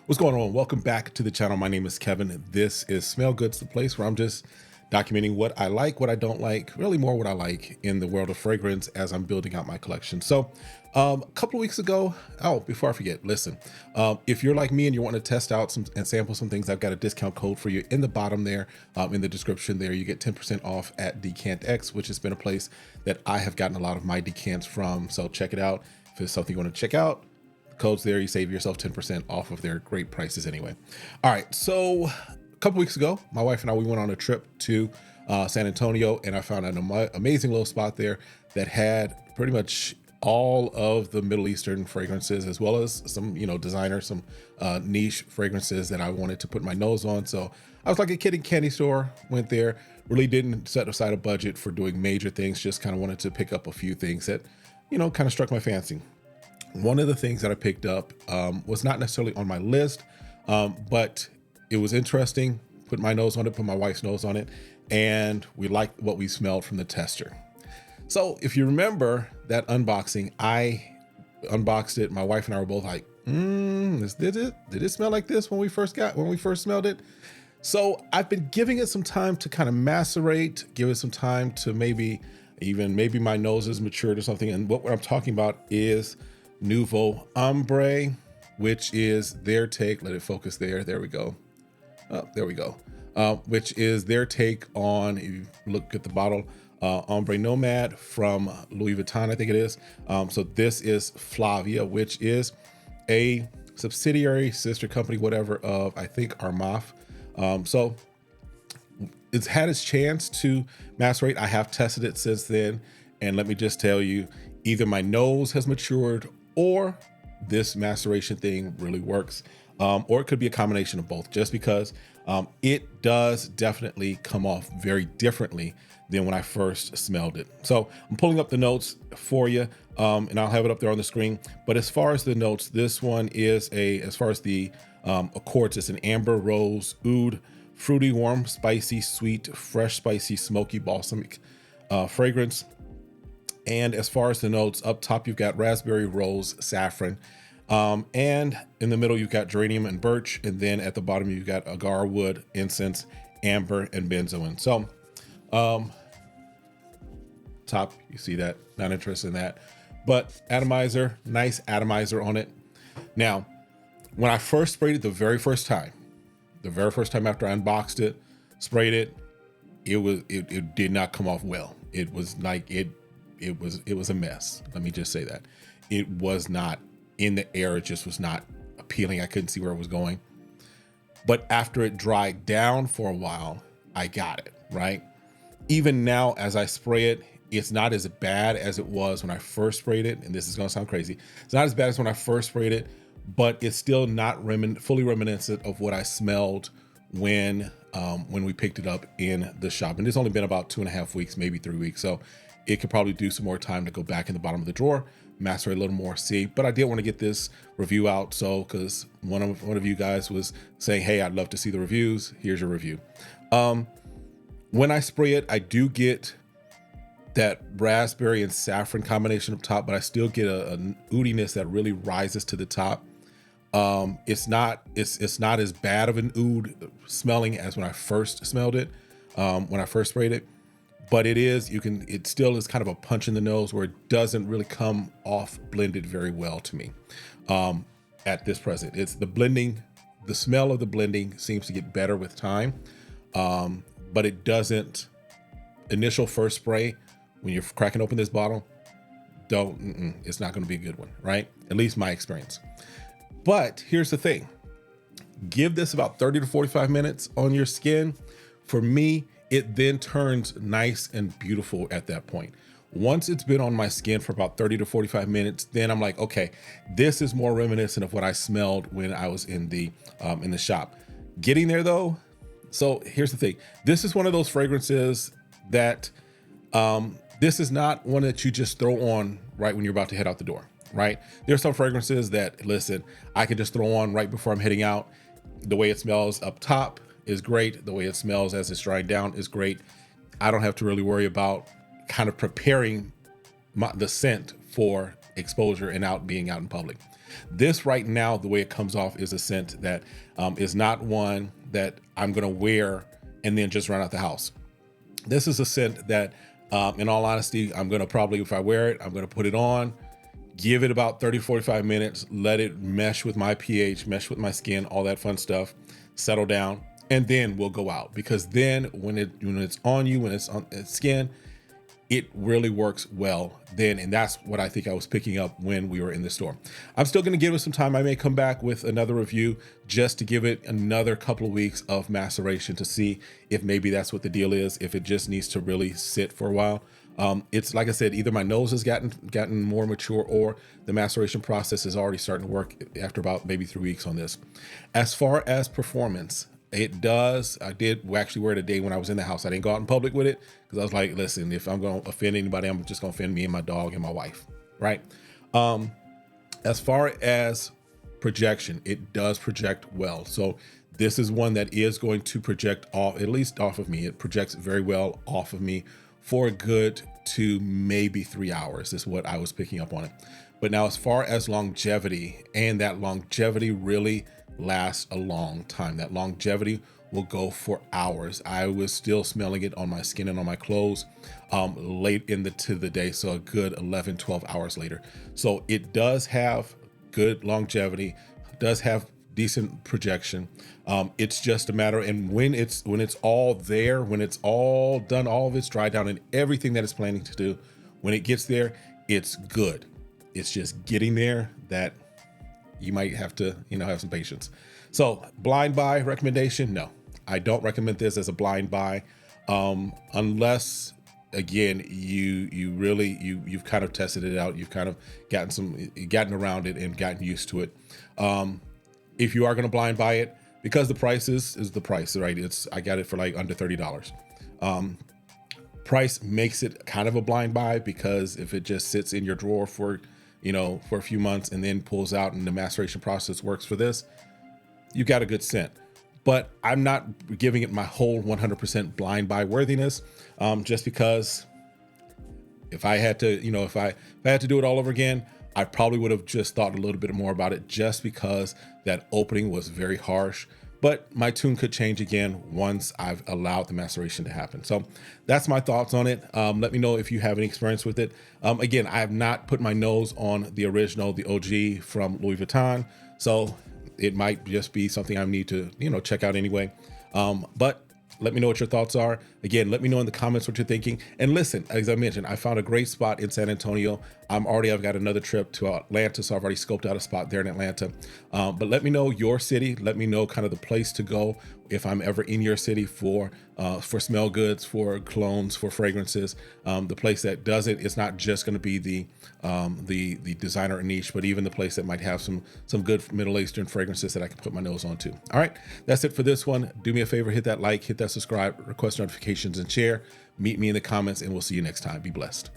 What's going on? Welcome back to the channel. My name is Kevin. This is SmellGoodz, the place where I'm just documenting what I like, what I don't like, really more what I like in the world of fragrance as I'm building out my collection. So a couple of weeks ago, before I forget, listen, if you're like me and you want to test out some and sample some things, I've got a discount code for you in the bottom there, in the description there. You get 10% off at DecantX, which has been a place that I have gotten a lot of my decants from. So check it out. If it's something you want to check out, codes there, you save yourself 10% off of their great prices anyway. All right, so a couple weeks ago, my wife and I, we went on a trip to San Antonio, and I found an amazing little spot there that had pretty much all of the Middle Eastern fragrances, as well as some, designer, some niche fragrances that I wanted to put my nose on. So I was like a kid in candy store, went there, really didn't set aside a budget for doing major things, just kind of wanted to pick up a few things that, kind of struck my fancy. One of the things that I picked up was not necessarily on my list, but it was interesting. Put my nose on it, put my wife's nose on it, and we liked what we smelled from the tester. So if you remember that unboxing, I unboxed it. My wife and I were both like, did it smell like this when we first smelled it? So I've been giving it some time to kind of macerate, give it some time to maybe my nose is matured or something. And what I'm talking about is Nouveau Ambre, which is their take. Let it focus there. There we go. Oh, there we go. Which is their take on, if you look at the bottle, Ombre Nomade from Louis Vuitton, I think it is. So this is Flavia, which is a subsidiary, sister company, whatever, of, I think, Armaf. So it's had its chance to macerate. I have tested it since then. And let me just tell you, either my nose has matured or this maceration thing really works. Or it could be a combination of both, just because it does definitely come off very differently than when I first smelled it. So I'm pulling up the notes for you, and I'll have it up there on the screen. But as far as the notes, this one is as far as the accords, it's an amber, rose, oud, fruity, warm, spicy, sweet, fresh, spicy, smoky, balsamic fragrance. And as far as the notes, up top, you've got raspberry, rose, saffron. And in the middle, you've got geranium and birch. And then at the bottom, you've got agar wood, incense, amber, and benzoin. So top, you see that, not interested in that. But atomizer, nice atomizer on it. Now, when I first sprayed it the very first time after I unboxed it, sprayed it, it did not come off well. It was like, it was a mess. Let me just say that. It was not in the air. It just was not appealing. I couldn't see where it was going. But after it dried down for a while, I got it, right? Even now, as I spray it, it's not as bad as it was when I first sprayed it. And this is gonna sound crazy. It's not as bad as when I first sprayed it, but it's still not fully reminiscent of what I smelled when we picked it up in the shop. And it's only been about 2.5 weeks, maybe 3 weeks. So it could probably do some more time to go back in the bottom of the drawer, macerate a little more, see. But I did want to get this review out, so because one of you guys was saying, hey, I'd love to see the reviews. Here's your review. When I spray it, I do get that raspberry and saffron combination up top, but I still get an oudiness that really rises to the top. It's not as bad of an oud smelling as when I first smelled it, when I first sprayed it. But it still is kind of a punch in the nose where it doesn't really come off blended very well to me. At this present, it's the blending, the smell of the blending seems to get better with time. But it doesn't, initial first spray, when you're cracking open this bottle, it's not going to be a good one, right? At least my experience. But here's the thing, give this about 30 to 45 minutes on your skin. For me, it then turns nice and beautiful at that point. Once it's been on my skin for about 30 to 45 minutes, then I'm like, okay, this is more reminiscent of what I smelled when I was in the shop. Getting there though, so here's the thing. This is one of those fragrances that, this is not one that you just throw on right when you're about to head out the door, right? There's some fragrances that, listen, I can just throw on right before I'm heading out. The way it smells up top is great. The way it smells as it's drying down is great. I don't have to really worry about kind of preparing the scent for exposure and being out in public. This right now, the way it comes off is a scent that is not one that I'm gonna wear and then just run out the house. This is a scent that, in all honesty, I'm gonna probably, if I wear it, I'm gonna put it on, give it about 30, 45 minutes, let it mesh with my pH, mesh with my skin, all that fun stuff, settle down, and then we'll go out. Because then when it's on you, when it's on its skin, it really works well then. And that's what I think I was picking up when we were in the store. I'm still gonna give it some time. I may come back with another review just to give it another couple of weeks of maceration to see if maybe that's what the deal is, if it just needs to really sit for a while. It's like I said, either my nose has gotten more mature or the maceration process is already starting to work after about maybe 3 weeks on this. As far as performance, it does. I did actually wear it a day when I was in the house. I didn't go out in public with it because I was like, listen, if I'm going to offend anybody, I'm just going to offend me and my dog and my wife, right? As far as projection, it does project well. So this is one that is going to project off, at least off of me. It projects very well off of me for a good 2, maybe 3 hours is what I was picking up on it. But now as far as longevity, and that longevity really lasts a long time. That longevity will go for hours. I was still smelling it on my skin and on my clothes late into the day. So a good 11, 12 hours later. So it does have good longevity, does have decent projection. It's just a matter, and when it's all there, when it's all done, all of it's dried down and everything that it's planning to do, when it gets there, it's good. It's just getting there that you might have to, have some patience. So blind buy recommendation, no, I don't recommend this as a blind buy, unless again, you've kind of tested it out. You've kind of gotten around it and gotten used to it. If you are going to blind buy it, because the price is the price, right? I got it for like under $30. Price makes it kind of a blind buy, because if it just sits in your drawer for a few months and then pulls out and the maceration process works for this, you got a good scent. But I'm not giving it my whole 100% blind buy worthiness, just because if I had to, if I had to do it all over again, I probably would have just thought a little bit more about it, just because that opening was very harsh. But my tune could change again once I've allowed the maceration to happen. So that's my thoughts on it. Let me know if you have any experience with it. Again, I have not put my nose on the original, the OG from Louis Vuitton. So it might just be something I need to, check out anyway. But let me know what your thoughts are. Again, let me know in the comments what you're thinking. And listen, as I mentioned, I found a great spot in San Antonio. I've got another trip to Atlanta, so I've already scoped out a spot there in Atlanta. But let me know your city. Let me know kind of the place to go if I'm ever in your city for SmellGoodz, for colognes, for fragrances. The place that does it, it's not just going to be the designer niche, but even the place that might have some good Middle Eastern fragrances that I can put my nose on too. All right, that's it for this one. Do me a favor, hit that like, hit that subscribe, request notifications, and share. Meet me in the comments, and we'll see you next time. Be blessed.